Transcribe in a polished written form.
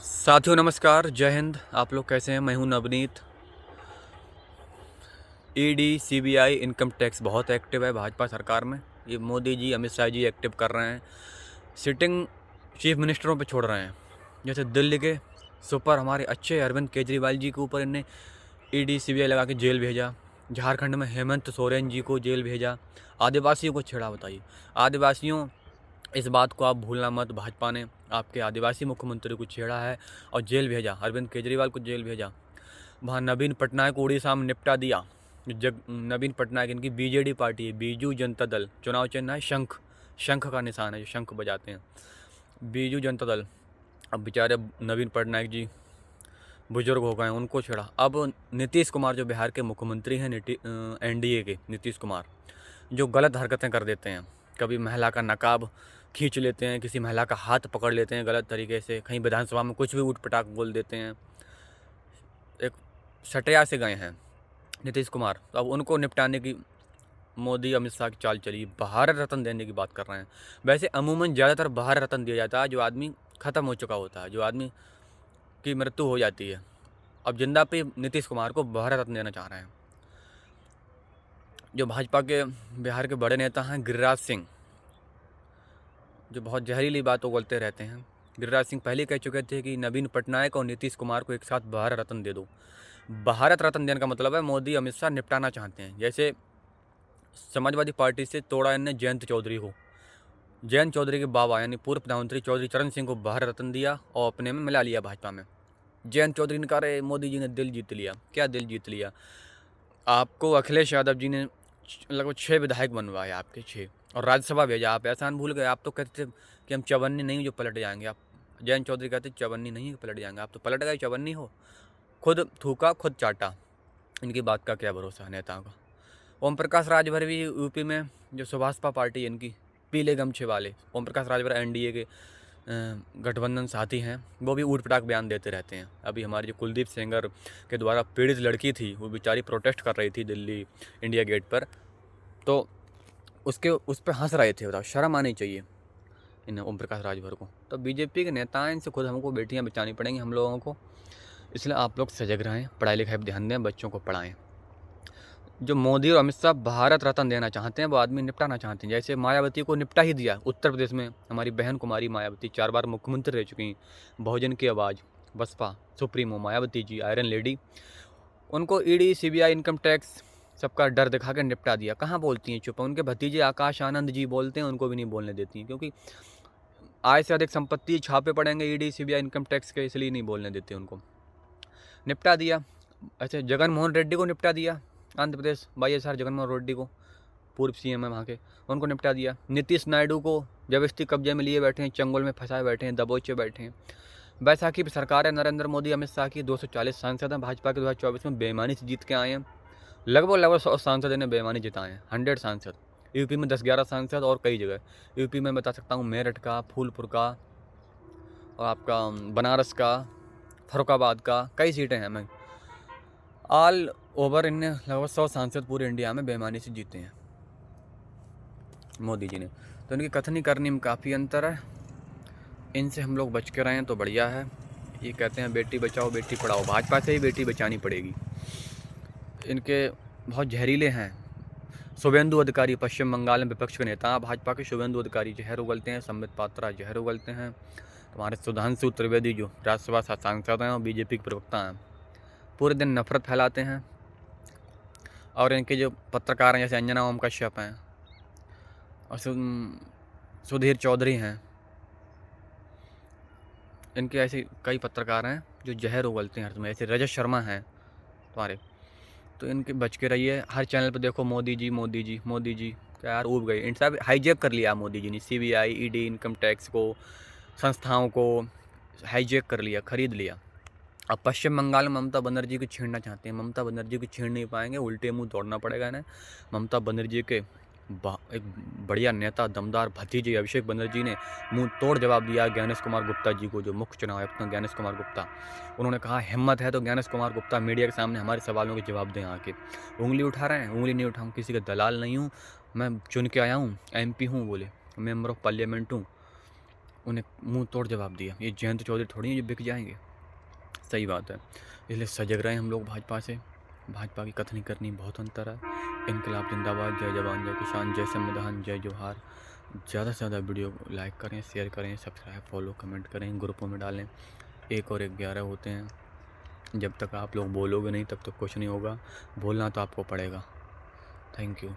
साथियों नमस्कार, जय हिंद। आप लोग कैसे हैं? मैं हूं Navneet. ED, CBI, income tax बहुत एक्टिव है भाजपा सरकार में। ये मोदी जी, अमित शाह जी एक्टिव कर रहे हैं। सिटिंग चीफ मिनिस्टरों पे छोड़ रहे हैं। जैसे दिल्ली के सुपर हमारे अच्छे अरविंद केजरीवाल जी के ऊपर इनने ईडी सीबीआई लगा के जेल भेजा। झारखंड में हेमंत सोरेन जी को जेल भेजा। आदिवासियों को छेड़ा। बताइए, आदिवासियों, इस बात को आप भूलना मत। भाजपा ने आपके आदिवासी मुख्यमंत्री को छेड़ा है और जेल भेजा। अरविंद केजरीवाल को जेल भेजा। वहाँ नवीन पटनायक को उड़ीसा में निपटा दिया। नवीन पटनायक इनकी बीजेडी पार्टी है, बीजू जनता दल। चुनाव चिन्ह है शंख, शंख का निशान है, जो शंख बजाते हैं, बीजू जनता दल। अब बेचारे नवीन पटनायक जी बुजुर्ग हो गए, उनको छेड़ा। अब नीतीश कुमार जो बिहार के मुख्यमंत्री हैं, एनडीए के नीतीश कुमार, जो गलत हरकतें कर देते हैं। कभी महिला का नकाब खींच लेते हैं, किसी महिला का हाथ पकड़ लेते हैं गलत तरीके से, कहीं विधानसभा में कुछ भी ऊट पटाख बोल देते हैं। एक सटिया से गए हैं नीतीश कुमार। तो अब उनको निपटाने की मोदी अमित शाह की चाल चली। भारत रत्न देने की बात कर रहे हैं। वैसे अमूमन ज़्यादातर भारत रत्न दिया जाता है जो आदमी ख़त्म हो चुका होता है, जो आदमी की मृत्यु हो जाती है। अब जिंदा पे नीतीश कुमार को भारत रत्न देना चाह रहे हैं। जो भाजपा के बिहार के बड़े नेता हैं गिरिराज सिंह, जो बहुत जहरीली बातों बोलते रहते हैं। गिरिराज सिंह पहले कह चुके थे कि नवीन पटनायक और नीतीश कुमार को एक साथ भारत रत्न दे दो। भारत रत्न देने का मतलब है मोदी अमित शाह निपटाना चाहते हैं। जैसे समाजवादी पार्टी से तोड़ा इनने जयंत चौधरी को। जयंत चौधरी के बाबा यानी पूर्व प्रधानमंत्री चौधरी चरण सिंह को भारत रत्न दिया और अपने में मिला लिया भाजपा में। जयंत चौधरी ने कहा, अरे मोदी जी ने दिल जीत लिया। क्या दिल जीत लिया? आपको अखिलेश यादव जी ने लगभग 6 विधायक बनवाए, आपके 6, और राज्यसभा भेजा। आप एहसान भूल गए। आप तो कहते थे कि हम चवन्नी नहीं जो पलट जाएंगे। आप जयंत चौधरी कहते चवन्नी नहीं पलट जाएंगे। आप तो पलट गए, चवन्नी हो। खुद थूका खुद चाटा। इनकी बात का क्या भरोसा है नेताओं का। ओम प्रकाश राजभर भी यूपी में, जो सुभाषपा पार्टी है इनकी, पीले गमछे वाले ओम प्रकाश राजभर एनडीए के गठबंधन साथी हैं, वो भी ऊट पटाक बयान देते रहते हैं। अभी हमारी जो कुलदीप सेंगर के द्वारा पीड़ित लड़की थी, वो बेचारी प्रोटेस्ट कर रही थी दिल्ली इंडिया गेट पर, तो उस पर हंस रहे थे। बताओ, शर्म आनी चाहिए इन ओम प्रकाश राजभर को। तो बीजेपी के नेता हैं, इनसे खुद हमको बेटियां बचानी पड़ेंगी हम लोगों को। इसलिए आप लोग सजग रहें, पढ़ाई लिखाई पर ध्यान दें, बच्चों को पढ़ाएं। जो मोदी और अमित शाह भारत रत्न देना चाहते हैं, वो आदमी निपटाना चाहते हैं। जैसे मायावती को निपटा ही दिया उत्तर प्रदेश में। हमारी बहन कुमारी मायावती 4 बार मुख्यमंत्री रह चुकी हैं। बहुजन की आवाज़, Baspa supremo Mayawati ji, iron lady, उनको ईडी सीबीआई इनकम टैक्स सबका डर दिखा के निपटा दिया। कहाँ बोलती हैं? चुप। उनके भतीजे आकाश आनंद जी बोलते हैं, उनको भी नहीं बोलने देती हैं, क्योंकि आय से अधिक संपत्ति छापे पड़ेंगे ईडी सीबीआई इनकम टैक्स के, इसलिए नहीं बोलने देते उनको। निपटा दिया। ऐसे जगन मोहन रेड्डी को निपटा दिया, आंध्र प्रदेश वाईएसआर जगन मोहन रेड्डी को, पूर्व सीएम है वहाँ के, उनको निपटा दिया। नीतीश नायडू को जबरदस्ती कब्जे में लिए बैठे हैं, चंगुल में फंसाए बैठे हैं, दबोचे बैठे हैं। बैसाखी पर सरकार है नरेंद्र मोदी अमित शाह की। 240 सांसद हैं भाजपा के। 2024 में बेईमानी से जीत के आए हैं। लगभग 100 सांसद इन्हें बेईमानी जिताए हैं, 100 सांसद। यूपी में 10-11 सांसद और कई जगह। यूपी में बता सकता हूँ मेरठ का, फूलपुर का, और आपका बनारस का, फरुखाबाद का, कई सीटें हैं। मैं ऑल ओवर इनने लगभग 100 सांसद पूरे इंडिया में बेईमानी से जीते हैं मोदी जी ने। तो इनकी कथनी करनी में काफ़ी अंतर है। इनसे हम लोग बच के रहें तो बढ़िया है। ये कहते हैं बेटी बचाओ बेटी पढ़ाओ, भाजपा से ही बेटी बचानी पड़ेगी। इनके बहुत जहरीले हैं। शुभेंदु अधिकारी पश्चिम बंगाल में विपक्ष के नेता, भाजपा के शुभेंदु अधिकारी जहर उगलते हैं। संबित पात्रा जहर उगलते हैं। हमारे सुधांशु त्रिवेदी जो राज्यसभा सांसद हैं और बीजेपी के प्रवक्ता हैं, पूरे दिन नफरत फैलाते हैं। और इनके जो पत्रकार हैं, जैसे अंजना ओम कश्यप हैं और सुधीर चौधरी हैं, इनके ऐसे कई पत्रकार हैं जो जहर उगलते हैं हर समय। ऐसे रजत शर्मा हैं तुम्हारे, तो इनके बच के रहिए। हर चैनल पर देखो मोदी जी मोदी जी मोदी जी। क्या यार, ऊब गए। इन सब हाईजैक कर लिया मोदी जी ने, सीबीआई ईडी इनकम टैक्स को, संस्थाओं को हाईजैक कर लिया, खरीद लिया। अब पश्चिम बंगाल में ममता बनर्जी को छेड़ना चाहते हैं। ममता बनर्जी को छेड़ नहीं पाएंगे, उल्टे मुंह दौड़ना पड़ेगा इन्हें। ममता बनर्जी के एक बढ़िया नेता, दमदार भतीजे अभिषेक बनर्जी ने मुंह तोड़ जवाब दिया ज्ञानेश कुमार गुप्ता जी को, जो मुख्य चुनाव आयुक्त हैं ज्ञानेश कुमार गुप्ता। उन्होंने कहा, हिम्मत है तो ज्ञानेश कुमार गुप्ता मीडिया के सामने हमारे सवालों के जवाब दें आके। उंगली उठा रहे हैं, उंगली नहीं उठाऊँ, किसी का दलाल नहीं हूँ मैं, चुन के आया हूँ, MP हूँ, बोले मेंबर ऑफ पार्लियामेंट हूँ। उन्हें मुंह तोड़ जवाब दिया। ये जयंत चौधरी थोड़ी है जो बिक जाएंगे। सही बात है, इसलिए सजग रहे हम लोग भाजपा से। भाजपा की कथनी करनी बहुत अंतर है। इनकलाब जिंदाबाद, जय जवान जय किसान, जय संविधान, जय जोहार। ज़्यादा से ज़्यादा वीडियो को लाइक करें, शेयर करें, सब्सक्राइब फॉलो कमेंट करें, ग्रुपों में डालें। 1 और 1 11 होते हैं। जब तक आप लोग बोलोगे नहीं तब तक कुछ नहीं होगा। बोलना तो आपको पड़ेगा। Thank you.